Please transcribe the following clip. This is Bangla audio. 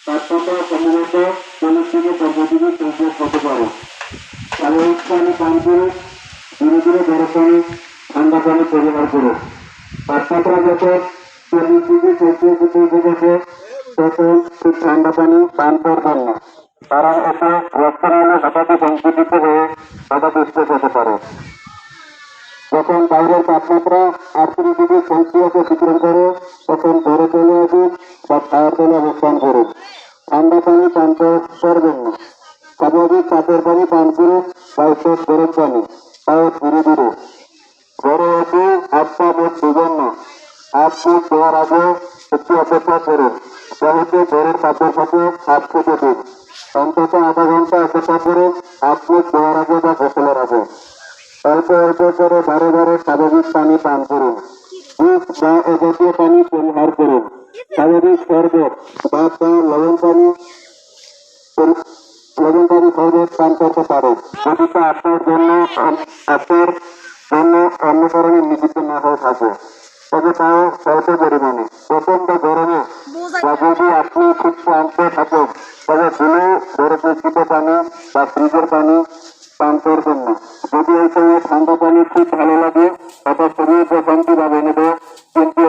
তাপমাত্রা সম্ভবত 40 থেকে 45 ডিগ্রি সেলসিয়াস হতে পারে। স্বাভাবিক পানি পান করে ধীরে ধীরে গরম পানি ঠান্ডা পানি ব্যবহার করুন। তাপমাত্রা যখন 40 ডিগ্রি সেলসিয়াসে পৌঁছে গেছে তখন খুব ঠান্ডা পানি পান করবেন না, কারণ এতে রক্তনালী হঠাৎই সংকুচিত হয়ে হঠাৎ স্ট্রোক হতে পারে। যখন বাইরের তাপমাত্রা 38 ডিগ্রি সেলসিয়াস অতিক্রম করে তখন ঘরে চলে আসুন বা খাওয়ার জন্য অবস্থান করুন। ঠান্ডা পানি পান করবেন না। স্বাভাবিক কাপের পানি পান করুন বা একটু গরম পানি, তাও ধীরে ধীরে। ঘরে এসে হাত পা মুখ ধুবেন না। হাত মুখ ধোয়ার আগে একটু অপেক্ষা করুন, যেহেতু ঘরের কাপের সাথে হাত কেটে দিন। অন্তত আধা ঘন্টা অপেক্ষা করুন হাত মুখ ধোয়ার আগে বা গোসলের আগে। অল্প অল্প করে বারে বারে স্বাভাবিক পানি পান করুন। জুস বা এ জাতীয় পানি পরিহার করুন। স্বাভাবিক শরবত বা লবণ পানি শরবত পান করতে পারেন, যদি তা আপনার জন্য অন্য কারণে নিষিদ্ধ না হয়ে থাকে, তবে তাও স্বল্প পরিমাণে। প্রচন্ড গরমে বা যদি আপনি খুব ক্লান্ত থাকেন তবে ভুলে বরফ মিশ্রিত পানি বা ফ্রিজের পানি পান করবেন না। যদি এই সময় ঠান্ডা পানি খুব ভালো লাগে তবে শরীর প্রশান্তি বা বেঁধে কিন্তু